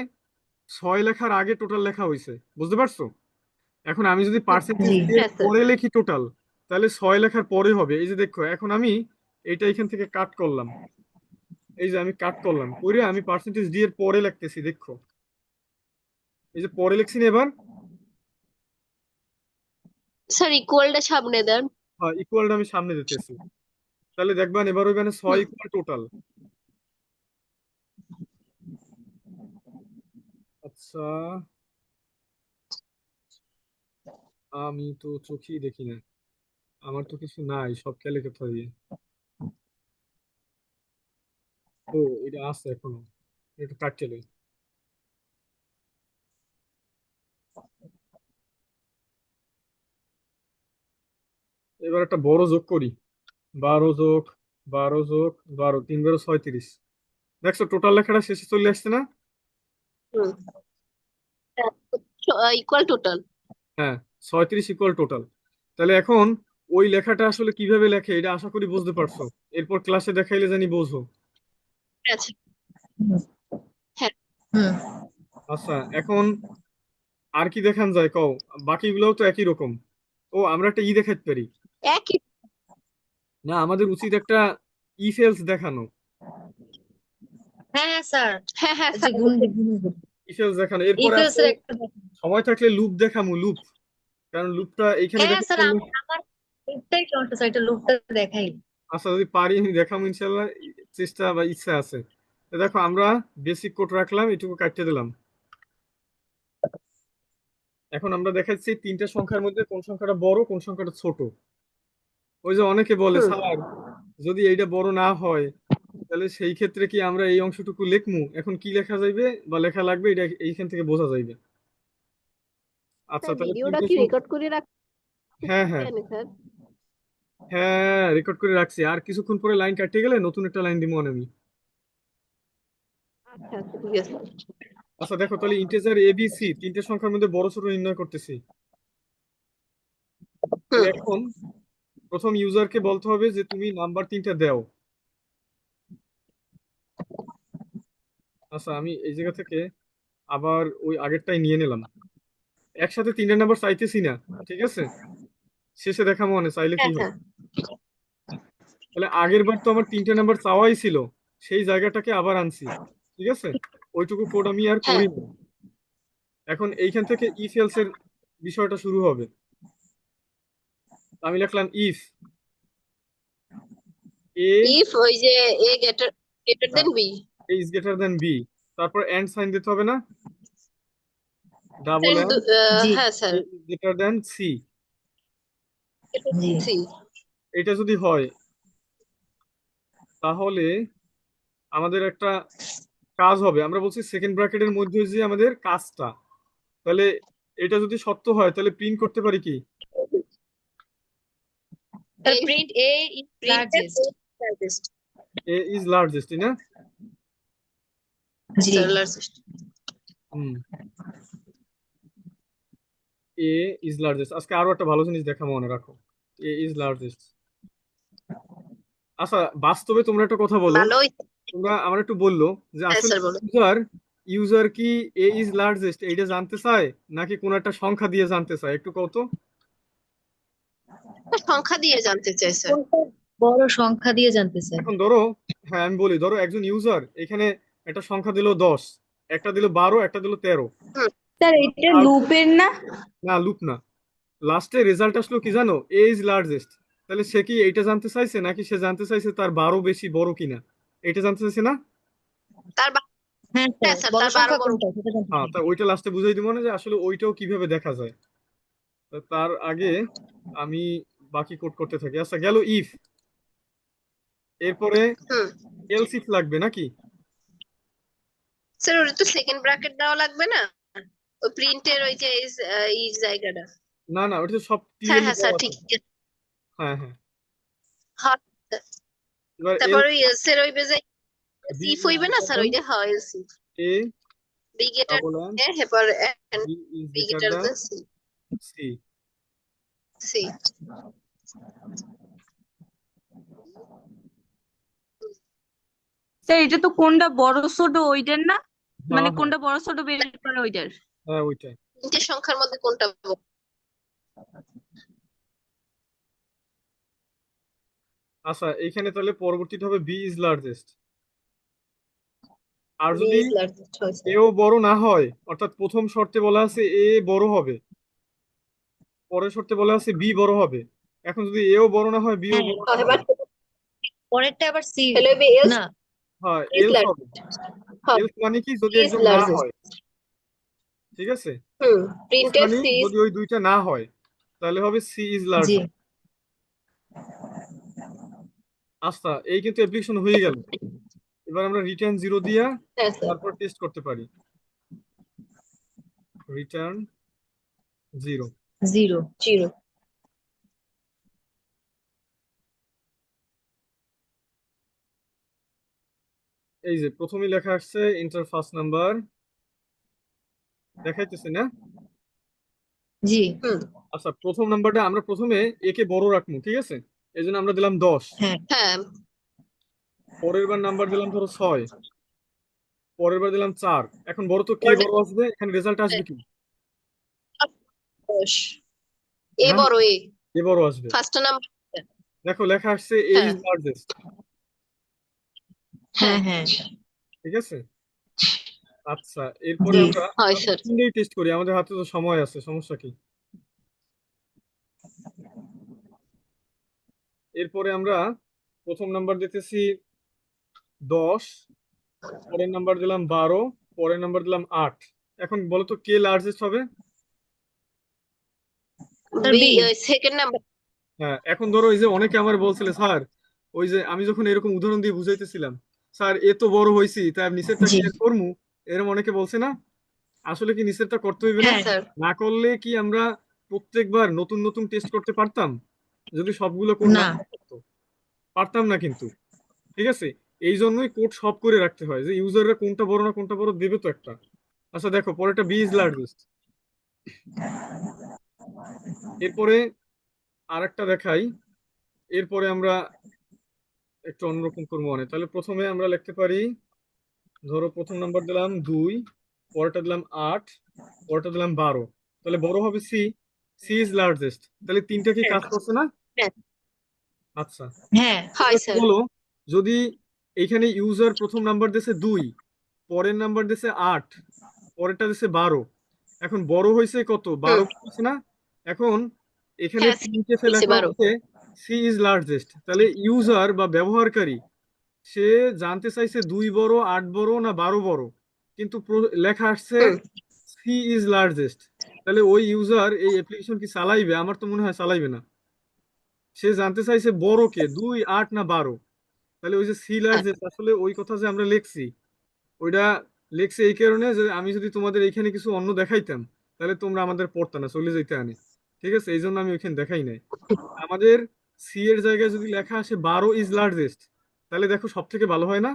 [SPEAKER 1] 6 লেখার আগে টোটাল লেখা হয়েছে, বুঝতে পারছো? এখন আমি যদি পার্সেন্টেজ
[SPEAKER 3] জি।
[SPEAKER 1] ডি এর
[SPEAKER 2] হ্যাঁ স্যার।
[SPEAKER 1] পরে লিখি টোটাল, তাহলে 6 লেখার পরে হবে। এই যে দেখো এখন আমি এটা এখান থেকে কাট করলাম, এই যে আমি কাট করলাম, করে আমি পার্সেন্টেজ ডি এর পরে লিখতেছি, দেখো এই যে পরে লিখছি না এবার।
[SPEAKER 2] স্যার ইকুয়ালটা সামনে দেন।
[SPEAKER 1] হ্যাঁ, ইকুয়ালটা আমি সামনে দিতেছি, তাহলে দেখবেন এবার ওইখানে 6
[SPEAKER 2] হুম।
[SPEAKER 1] Equal total. আচ্ছা, আমি তো চোখেই দেখি না, আমার তো কিছু নাই, সব খেলে কোথায় দিয়ে। ও, এটা আছে এখনো, এটা কাটতে লই। এবার একটা বড় যোগ করি, 12 যোগ 12 যোগ 12, 3 12 36। দেখছো টোটাল লেখাটা শেষে চলে আসছে না?
[SPEAKER 2] হুম। Equal total.
[SPEAKER 1] হ্যাঁ, 36 ইকুয়াল টোটাল। তাহলে এখন ওই লেখাটা আসলে কিভাবে লেখে এটা আশা করি বুঝতে পারছো, এরপর ক্লাসে দেখাইলে জানি বোঝো।
[SPEAKER 2] আচ্ছা।
[SPEAKER 3] হুম
[SPEAKER 2] হ্যাঁ।
[SPEAKER 3] হুম
[SPEAKER 1] আচ্ছা, এখন আর কি দেখান যায় কও, বাকিগুলোও তো একই রকম। ও, আমরা একটা দেখাতে পারি।
[SPEAKER 2] একই।
[SPEAKER 1] না, আমাদের উচিত একটা ইফ এলস দেখানো।
[SPEAKER 3] হ্যাঁ হ্যাঁ স্যার,
[SPEAKER 2] হ্যাঁ হ্যাঁ
[SPEAKER 3] যে
[SPEAKER 2] স্যার।
[SPEAKER 3] গুণ
[SPEAKER 1] ইফ এলস দেখানো, এরপরে
[SPEAKER 3] ইকুয়ালস
[SPEAKER 1] আছে
[SPEAKER 3] এর একটা দেখেন।
[SPEAKER 1] সময় থাকলে লুপ দেখামু, লুপ। কারণ লুপটা এইখানে
[SPEAKER 3] হ্যাঁ হ্যাঁ
[SPEAKER 1] দেখো।
[SPEAKER 3] স্যার, আমার লুপটাই সমস্যা স্যার, এটা লুপটা দেখাই।
[SPEAKER 1] আচ্ছা, যদি পারি আমি দেখাবো ইনশাল্লাহ, চেষ্টা বা ইচ্ছা আছে। তো দেখো আমরা বেসিক কোড রাখলাম, এটুকু কাটতে দিলাম। এখন আমরা দেখাচ্ছি তিনটা সংখ্যার মধ্যে কোন সংখ্যাটা বড় কোন সংখ্যাটা ছোট। ওই যে অনেকে বলে,
[SPEAKER 2] হুম।
[SPEAKER 1] স্যার যদি এইটা বড় না হয় তাহলে সেই ক্ষেত্রে কি আমরা এই অংশটুকু লিখমু, এখন কি লেখা যাইবে বা লেখা লাগবে এটা এইখান থেকে বোঝা যাইবে। আচ্ছা,
[SPEAKER 2] স্যার
[SPEAKER 1] তাহলে
[SPEAKER 2] ভিডিওটা
[SPEAKER 1] তিনটে
[SPEAKER 2] কি রেকর্ড করে
[SPEAKER 1] হ্যাঁ হ্যাঁ
[SPEAKER 2] রাখছেন স্যার?
[SPEAKER 1] হ্যাঁ, রেকর্ড করে রাখছি, আর কিছুক্ষণ পরে লাইন কাটতে গেলে নতুন একটা লাইন দিব আমি।
[SPEAKER 2] আচ্ছা আচ্ছা, ঠিক আছে।
[SPEAKER 1] আচ্ছা দেখো, তাহলে ইন্টিজার এ বি সি তিনটে সংখ্যার মধ্যে বড় ছোট নির্ণয় করতেছি। তাহলে
[SPEAKER 2] হুম।
[SPEAKER 1] এখন প্রথম ইউজারকে বলতে হবে যে তুমি নাম্বার তিনটা দাও। আচ্ছা, আমি এই জায়গা থেকে আবার ওই আগেরটাই নিয়ে নিলাম, একসাথে তিনটা নাম্বার চাইতেছি না, ঠিক আছে, শেষে দেখা মনে চাইলে কি
[SPEAKER 2] হ্যাঁ
[SPEAKER 1] হয়।
[SPEAKER 2] হ্যাঁ।
[SPEAKER 1] তাহলে আগের বার তো আমার তিনটা নাম্বার চাওয়াই ছিল, সেই জায়গাটাকে আবার আনছি, ঠিক আছে, ওইটুকু কোড আমি আর
[SPEAKER 2] হ্যাঁ।
[SPEAKER 1] করি না। এখন এইখান থেকে ইফ এলস এর বিষয়টা শুরু হবে। আমি লিখলাম ইফ এ
[SPEAKER 2] ইফ ওই যে a greater greater than b.
[SPEAKER 1] Is greater than b, তারপর এন্ড সাইন দিতে হবে না, ডাবল এন্ড
[SPEAKER 3] জি
[SPEAKER 2] হ্যাঁ sir.
[SPEAKER 1] A is greater than c.
[SPEAKER 3] জি
[SPEAKER 2] সি।
[SPEAKER 1] এটা যদি হয় তাহলে আমাদের একটা কাজ হবে, আমরা বলছি সেকেন্ড ব্র্যাকেটের মধ্যে যে আমাদের কাজটা, তাহলে এটা যদি সত্য হয় তাহলে প্রিন্ট করতে পারি কি,
[SPEAKER 3] sir, print a is largest.
[SPEAKER 2] Largest.
[SPEAKER 1] A is largest, না?
[SPEAKER 3] জি
[SPEAKER 2] স্যার লার্জেস্ট।
[SPEAKER 1] হুম, এ ইজ লার্জেস্ট। আজকে আরো একটা ভালো জিনিস দেখা মনে রাখো, এ ইজ লার্জেস্ট। আচ্ছা, বাস্তবে তোমরা একটা কথা বলো,
[SPEAKER 2] ভালোই।
[SPEAKER 1] তোমরা আমার একটু বললো যে
[SPEAKER 2] হ্যাঁ
[SPEAKER 1] আসলে
[SPEAKER 2] স্যার বলুন।
[SPEAKER 1] ইউজার ইউজার কি এ ইজ লার্জেস্ট এইটা জানতে চায় নাকি কোন একটা সংখ্যা দিয়ে জানতে চায়, একটু কত।
[SPEAKER 2] সংখ্যা দিয়ে জানতে চাই স্যার।
[SPEAKER 3] কোনটা বড় সংখ্যা দিয়ে জানতে চাই।
[SPEAKER 1] এখন ধরো, হ্যাঁ আমি বলি, ধরো একজন ইউজার এখানে একটা সংখ্যা দিল 10, একটা দিল 12, একটা দিল 13।
[SPEAKER 2] হুম।
[SPEAKER 3] স্যার, এটা লুপের না?
[SPEAKER 1] না, লুপ না, লাস্টে রেজাল্ট আসলো কি জানো, এ ইজ লার্জেস্ট। তাহলে সে কি এইটা জানতে চাইছে নাকি সে জানতে চাইছে তার 12 বেশি বড় কিনা, এটা জানতে চাইছে না?
[SPEAKER 2] তার
[SPEAKER 3] হ্যাঁ
[SPEAKER 2] হ্যাঁ
[SPEAKER 3] স্যার,
[SPEAKER 2] স্যার,
[SPEAKER 3] বড়
[SPEAKER 2] তার 12
[SPEAKER 3] সংখ্যা
[SPEAKER 2] বড়।
[SPEAKER 3] কোনটা সেটা জানতে
[SPEAKER 1] হ্যাঁ,
[SPEAKER 3] চাই।
[SPEAKER 1] তা ওইটা লাস্টে বুঝাই দিব না যে আসলে ওইটাও কিভাবে দেখা যায়। তো তার আগে আমি বাকি কোড করতে থাকি। আচ্ছা, গেল ইফ, এরপরে
[SPEAKER 2] হুম।
[SPEAKER 1] এলস ইফ লাগবে নাকি?
[SPEAKER 2] স্যার ওটা তো সেকেন্ড ব্র্যাকেট দেওয়া লাগবে না? ওই প্রিন্টের ওই যে এই জায়গাটা।
[SPEAKER 1] না না, ওটা তো সব
[SPEAKER 2] হ্যাঁ
[SPEAKER 1] ক্লিয়ারলি
[SPEAKER 2] হ্যাঁ স্যার,
[SPEAKER 1] দেওয়া আছে।
[SPEAKER 2] ঠিক আছে।
[SPEAKER 1] হ্যাঁ হ্যাঁ,
[SPEAKER 2] হ্যাঁ।
[SPEAKER 1] এবার
[SPEAKER 2] তারপর
[SPEAKER 1] এলস
[SPEAKER 2] ওই এলসের ওই বেজে
[SPEAKER 1] বি
[SPEAKER 2] সিফ
[SPEAKER 1] ইজ
[SPEAKER 2] হইবে না
[SPEAKER 1] গ্রেটার
[SPEAKER 2] স্যার,
[SPEAKER 1] দেন
[SPEAKER 2] ওইটা হয় else.
[SPEAKER 1] A
[SPEAKER 2] b greater
[SPEAKER 1] double and
[SPEAKER 2] a হেপার and
[SPEAKER 1] b is
[SPEAKER 2] b
[SPEAKER 1] greater
[SPEAKER 2] greater
[SPEAKER 1] than
[SPEAKER 2] than c.
[SPEAKER 1] C.
[SPEAKER 2] C.
[SPEAKER 4] Sir এটা তো কোনটা বড় ছোট ওইটার না,
[SPEAKER 1] হ্যাঁ
[SPEAKER 4] মানে
[SPEAKER 1] হ্যাঁ
[SPEAKER 4] কোনটা বড় ছোট বের করে ওইটার।
[SPEAKER 1] হ্যাঁ, ওইটাই।
[SPEAKER 2] তিনটে সংখ্যার মধ্যে কোনটা বড়?
[SPEAKER 1] আচ্ছা, এইখানে তাহলে পরবর্তীতে হবে বি ইজ লার্জেস্ট। আর
[SPEAKER 2] বি
[SPEAKER 1] যদি
[SPEAKER 2] ইজ লার্জেস্ট হয় স্যার।
[SPEAKER 1] এও বড় না হয়, অর্থাৎ প্রথম শর্তে বলা আছে এ বড় হবে, পরের শর্তে বলা আছে বি বড় হবে, এখন যদি এও বড় না হয় বিও
[SPEAKER 3] হ্যাঁ
[SPEAKER 1] বড় না
[SPEAKER 2] এবার
[SPEAKER 1] হয়,
[SPEAKER 3] পরেরটা আবার সি
[SPEAKER 2] তাহলে হবে এলস
[SPEAKER 3] না
[SPEAKER 1] হ্যাঁ
[SPEAKER 2] ইজ
[SPEAKER 1] এলস হবে।
[SPEAKER 2] লার্জেস্ট হবে,
[SPEAKER 1] এলস মানে কি? যদি
[SPEAKER 2] সি ইজ
[SPEAKER 1] একদম না
[SPEAKER 2] লার্জেস্ট।
[SPEAKER 1] হয়, ঠিক আছে? এলস
[SPEAKER 2] প্রিন্টেড
[SPEAKER 1] মানে
[SPEAKER 2] সি ইজ,
[SPEAKER 1] যদি ওই দুইটা না হয় তাহলে হবে সি ইজ লার্জ।
[SPEAKER 3] জি
[SPEAKER 1] আচ্ছা, এই কিন্তু অ্যাপ্লিকেশন হয়ে গেল। এবার আমরা রিটার্ন 0 দিয়া
[SPEAKER 2] হ্যাঁ স্যার।
[SPEAKER 1] তারপর টেস্ট করতে পারি। রিটার্ন 0।
[SPEAKER 3] Zero
[SPEAKER 2] zero.
[SPEAKER 1] এই যে প্রথমেই লেখা আসছে এন্টার ফার্স্ট নাম্বার, দেখাইতেছে না?
[SPEAKER 3] জি
[SPEAKER 1] আচ্ছা, প্রথম নাম্বারটা আমরা প্রথমে একে বড় রাখবো, ঠিক আছে? এই জন্য আমরা দিলাম 10।
[SPEAKER 3] হ্যাঁ
[SPEAKER 2] হ্যাঁ
[SPEAKER 1] পরের বার নাম্বার দিলাম ধরো 6, পরের বার দিলাম 4। এখন বড় তো কে বড় আসবে, এখানে রেজাল্ট আসবে কি?
[SPEAKER 2] 10, এ
[SPEAKER 1] হ্যাঁ,
[SPEAKER 2] বড়, এ
[SPEAKER 1] এ বড় আসবে।
[SPEAKER 2] First number.
[SPEAKER 1] দেখো লেখা আসছে এ
[SPEAKER 2] হ্যাঁ
[SPEAKER 1] ইজ লার্জেস্ট,
[SPEAKER 3] হ্যাঁ
[SPEAKER 2] হ্যাঁ
[SPEAKER 3] হ্যাঁ
[SPEAKER 1] ঠিক আছে? আচ্ছা, এরপরে
[SPEAKER 3] জি
[SPEAKER 1] আমরা
[SPEAKER 2] হয় স্যার।
[SPEAKER 1] তিনটেই টেস্ট করি, আমাদের হাতে তো সময় আছে, সমস্যা কি? এরপরে আমরা প্রথম নাম্বার দিতেছি 10, পরের নাম্বার দিলাম 12, পরের নাম্বার দিলাম 8। এখন বলো তো কে লার্জেস্ট হবে?
[SPEAKER 3] Sir
[SPEAKER 2] B
[SPEAKER 3] B
[SPEAKER 2] second number.
[SPEAKER 1] হ্যাঁ, এখন ধরো এই যে অনেকে আমার বলছিল স্যার, ওই যে আমি যখন এরকম উদাহরণ দিয়ে বুঝাইতেছিলাম, স্যার এ তো বড় হয়েছি তার নিচেরটা
[SPEAKER 3] জি
[SPEAKER 1] কি আর করবো, এরকম অনেকে বলছে না? আসলে কি নিচেরটা করতে হইবে না?
[SPEAKER 2] হ্যাঁ
[SPEAKER 3] হ্যাঁ
[SPEAKER 2] স্যার।
[SPEAKER 1] না করলে কি আমরা প্রত্যেকবার নতুন নতুন টেস্ট করতে পারতাম? যদি সবগুলো কোড না
[SPEAKER 3] না
[SPEAKER 1] থাকতো? পারতাম না কিন্তু, ঠিক আছে? এই জন্যই কোড সব করে রাখতে হয়, যে ইউজাররা কোনটা বড় না কোনটা বড় দেবে তো একটা। আচ্ছা দেখো পরেরটা বি ইজ লার্জেস্ট। এরপরে আরেকটা দেখাই, এরপরে আমরা একটু অন্যরকম করবো মানে, তাহলে প্রথমে আমরা লিখতে পারি, ধরো প্রথম নাম্বার দিলাম 2, পরেরটা দিলাম 8, পরেরটা দিলাম 12, তাহলে বড় হবে সি, সি ইজ লার্জেস্ট। তাহলে তিনটা কি কাজ করছে না?
[SPEAKER 2] হ্যাঁ
[SPEAKER 1] আচ্ছা,
[SPEAKER 3] হ্যাঁ
[SPEAKER 2] হয়
[SPEAKER 1] এবার
[SPEAKER 2] স্যার।
[SPEAKER 1] বলো, যদি এইখানে ইউজার প্রথম নাম্বার দিয়েছে 2, পরের নাম্বার দিয়েছে 8, পরেরটা দিয়েছে 12, এখন বড় হয়েছে কত? 12 হয়েছে না? এখন এখানে
[SPEAKER 2] হ্যাঁ
[SPEAKER 1] প্রিন্টএফে
[SPEAKER 2] হয়েছে
[SPEAKER 1] লেখা
[SPEAKER 2] 12।
[SPEAKER 1] হচ্ছে সি ইজ লার্জেস্ট, তাহলে ইউজার বা ব্যবহারকারী সে জানতে চাইছে 2 বড়, 8 বড় না 12 বড়, কিন্তু লেখা আসছে সি ইজ লার্জেস্ট। তাহলে ওই ইউজার এই অ্যাপ্লিকেশন কি চালাইবে? আমার তো মনে হয় চালাইবে না। সে জানতে চাইছে বড় কে, 2, 8 না 12। তাহলে ওই যে সি
[SPEAKER 2] হ্যাঁ
[SPEAKER 1] লার্জেস্ট, আসলে ওই কথা যে আমরা লিখছি, ওইটা লিখছে এই কারণে যে আমি যদি তোমাদের এইখানে কিছু অন্য দেখাইতাম তাহলে তোমরা আমাদের পড়তা না, চলে যাইতে আনে, ঠিক আছে? এই জন্য আমি ওইখানে দেখাই নাই। আমাদের সি এর জায়গায় যদি লেখা আসে 12 ইজ লার্জেস্ট, তাহলে দেখো সব থেকে ভালো হয় না?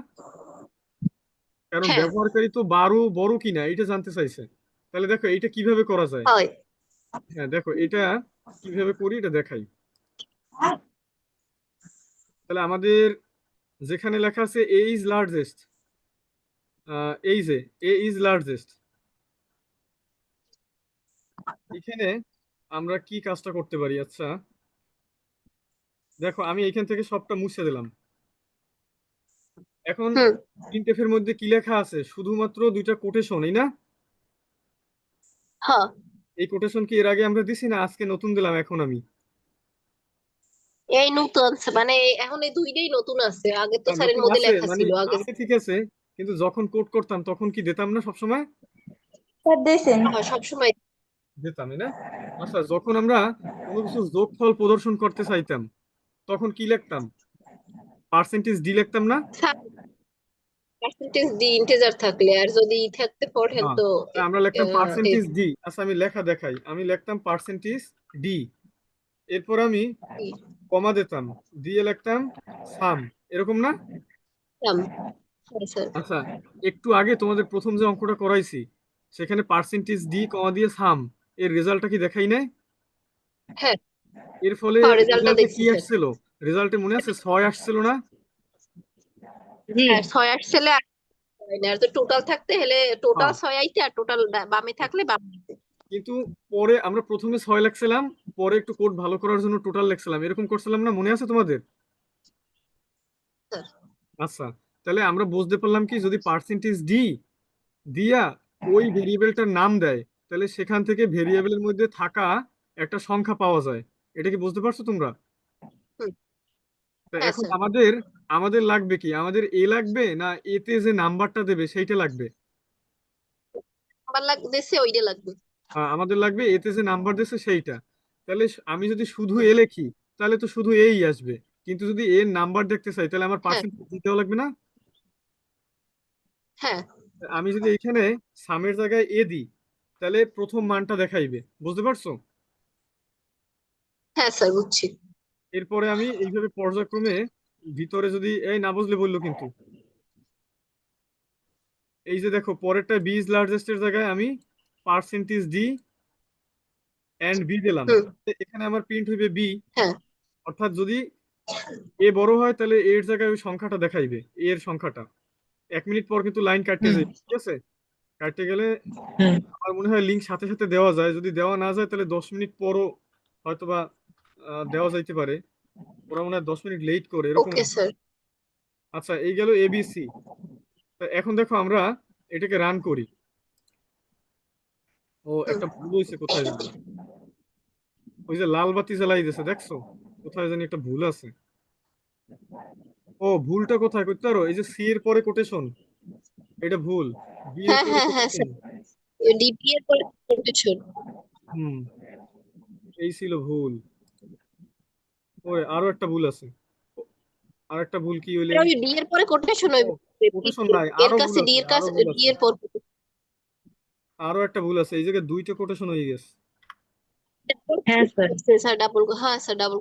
[SPEAKER 1] কারণ
[SPEAKER 2] হ্যাঁ
[SPEAKER 1] ব্যবহারকারী তো 12 বড় কিনা এটা জানতে চাইছে। তাহলে দেখো এইটা কিভাবে করা যায়।
[SPEAKER 2] হয়।
[SPEAKER 1] হ্যাঁ দেখো এটা কিভাবে করি এটা দেখাই। তাহলে আমাদের যেখানে লেখা আছে এ ইজ লার্জেস্ট, এই যে এ ইজ লার্জেস্ট, এখানে আমরা কি কাজটা করতে পারি? আচ্ছা দেখো আমি এখান থেকে সবটা মুছে দিলাম। এখন
[SPEAKER 2] হুম
[SPEAKER 1] প্রিন্টএফ এর মধ্যে কি লেখা আছে? শুধুমাত্র দুইটা কোটেশন, এই না?
[SPEAKER 2] হ্যাঁ
[SPEAKER 1] এই কোটেশন কি এর আগে আমরা দিছি না আজকে নতুন দিলাম এখন আমি?
[SPEAKER 2] এই নতুন আছে মানে এখন এই দুইটাই নতুন আছে, আগে তো
[SPEAKER 1] হ্যাঁ,
[SPEAKER 2] স্যারের
[SPEAKER 1] নতুন
[SPEAKER 2] মধ্যে
[SPEAKER 1] আছে
[SPEAKER 2] লেখা
[SPEAKER 1] মানে
[SPEAKER 2] ছিল আগে।
[SPEAKER 1] আছে, ঠিক আছে, কিন্তু যখন কোড করতাম তখন কি দিতাম না সবসময়?
[SPEAKER 3] স্যার দিয়েছেন
[SPEAKER 2] হ্যাঁ সবসময়।
[SPEAKER 1] দিতাম, না? আচ্ছা, যখন আমরা কোনো কিছু যোগফল প্রদর্শন করতে চাইতাম তখন কি লিখতাম? পার্সেন্টেজ ডি লিখতাম না?
[SPEAKER 2] পার্সেন্টেজ ডি ইন্টিজার থাকলে, আর যদি ই থাকতে পড়েন
[SPEAKER 1] হ্যাঁ,
[SPEAKER 2] তো
[SPEAKER 1] তাই আমরা লিখতাম
[SPEAKER 2] এ,
[SPEAKER 1] পার্সেন্টেজ ডি। আচ্ছা আমি লেখা দেখাই, আমি লিখতাম পার্সেন্টেজ ডি, এরপর আমি কমা দিতাম, দিয়ে লিখতাম সাম, এরকম না?
[SPEAKER 2] হ্যাঁ স্যার।
[SPEAKER 1] আচ্ছা, একটু আগে তোমাদের প্রথম যে অঙ্কটা করাইছি সেখানে পার্সেন্টেজ ডি কমা দিয়ে সাম, এর রেজাল্টটা কি দেখাই নাই?
[SPEAKER 2] হ্যাঁ
[SPEAKER 1] এর ফলে
[SPEAKER 2] হ্যাঁ রেজাল্টটা
[SPEAKER 1] রেজাল্টে
[SPEAKER 2] দেখছি
[SPEAKER 1] কি
[SPEAKER 2] স্যার।
[SPEAKER 1] আসছিল? রেজাল্টে মনে আছে 6 আসছিল না?
[SPEAKER 3] জি
[SPEAKER 2] হ্যাঁ 6 8 ছেলে হয় না, আর তো টোটাল থাকতে হলে টোটাল
[SPEAKER 1] হ্যাঁ,
[SPEAKER 2] 6 আইতে, আর টোটাল বামে থাকলে বামে আইতে।
[SPEAKER 1] কিন্তু পরে আমরা প্রথমে 6 লিখছিলাম, পরে একটু কোড ভালো করার জন্য টোটাল লিখছিলাম, এরকম করছিলাম না? মনে আছে তোমাদের?
[SPEAKER 2] স্যার
[SPEAKER 1] আচ্ছা, তাহলে আমরা বুঝতে পারলাম কি, যদি পার্সেন্টেজ ডি দিয়া ওই ভেরিয়েবলটার নাম দেয়, তাহলে সেখান থেকে ভেরিয়েবলের মধ্যে থাকা একটা সংখ্যা পাওয়া যায়। এটা কি বুঝতে পারছো তোমরা?
[SPEAKER 2] হুম,
[SPEAKER 1] তা
[SPEAKER 2] হ্যাঁ
[SPEAKER 1] এখন
[SPEAKER 2] স্যার।
[SPEAKER 1] আমাদের আমাদের লাগবে কি, আমাদের এ লাগবে না এতে যে নাম্বারটা দেবে সেইটা লাগবে?
[SPEAKER 2] আমার লাগতেছে ওইটা লাগবে।
[SPEAKER 1] আমাদের লাগবে এতে যে নাম্বার দিয়েছে সেইটা। তাহলে আমি যদি শুধু এ লিখি তাহলে তো শুধু এই আসবে, কিন্তু যদি এর নাম্বার দেখতে চাই তাহলে আমার
[SPEAKER 2] হ্যাঁ
[SPEAKER 1] পার্সেন্টেজ দিতেও লাগবে না?
[SPEAKER 2] হ্যাঁ
[SPEAKER 1] আমি যদি এখানে সামের জায়গায় এ দিই তাহলে প্রথম মানটা দেখাইবে, বুঝতে পারছো?
[SPEAKER 2] হ্যাঁ স্যার, বুঝছি।
[SPEAKER 1] এরপরে আমি এইভাবে পর্যায়ক্রমে ভিতরে যদি, এই না বুঝলে বললো কিন্তু, এই যে দেখো পরেরটা বি ইজ লার্জেস্ট এর জায়গায় আমি পার্সেন্টেজ ডি এন্ড বি দিলাম,
[SPEAKER 2] হুম,
[SPEAKER 1] এখানে আমার প্রিন্ট হইবে বি।
[SPEAKER 2] হ্যাঁ
[SPEAKER 1] অর্থাৎ যদি এ বড় হয় তাহলে এর জায়গায় ওই সংখ্যাটা দেখাইবে, এ এর সংখ্যাটা। 1 মিনিট পর কিন্তু লাইন কাটতে
[SPEAKER 3] হুম
[SPEAKER 1] যাবে, ঠিক আছে? কাটতে গেলে
[SPEAKER 3] হুম
[SPEAKER 1] আমার মনে হয় লিঙ্ক সাথে সাথে দেওয়া যায়, যদি দেওয়া না যায় তাহলে 10 মিনিট পরও হয়তোবা দেওয়া যাইতে পারে। ওরা মনে হয় 10 মিনিট লেট করে, এরকম।
[SPEAKER 2] Okay sir.
[SPEAKER 1] আচ্ছা, এই গেল এবিসি। এখন দেখো আমরা এটাকে রান করি। ও,
[SPEAKER 2] হুম,
[SPEAKER 1] একটা ভুল হয়েছে কোথায় জানি, ওই যে লাল বাতি জ্বালাই দিয়েছে দেখছো, কোথায় জানি একটা ভুল আছে। ও, ভুলটা কোথায় করতে পারো, এই যে সি এর পরে কোটেশন, এটা ভুল। বি এর
[SPEAKER 2] হ্যাঁ
[SPEAKER 1] পরে
[SPEAKER 2] হ্যাঁ হ্যাঁ
[SPEAKER 1] কোটেশন।
[SPEAKER 2] স্যার, ডিপি এর পরে কোটেশন।
[SPEAKER 1] হুম, এই ছিল ভুল। ওরে, আরো একটা ভুল আছে। আর একটা ভুল কি হইলে,
[SPEAKER 2] ওই ডি এর পরে কোটেশন
[SPEAKER 1] ও,
[SPEAKER 2] হইবে।
[SPEAKER 1] কোটেশন নাই,
[SPEAKER 2] এর
[SPEAKER 1] আরো ভুল
[SPEAKER 2] কাছে ডি
[SPEAKER 1] আছে,
[SPEAKER 2] এর
[SPEAKER 1] আরো
[SPEAKER 2] কাছে,
[SPEAKER 1] ভুল
[SPEAKER 2] ডি
[SPEAKER 1] আছে,
[SPEAKER 2] এর পর
[SPEAKER 1] আরো একটা ভুল আছে, এই জায়গায় 2টা কোটেশন হয়ে গেছে।
[SPEAKER 3] হ্যাঁ স্যার।
[SPEAKER 2] স্যার ডাবল, হ্যাঁ স্যার ডাবল।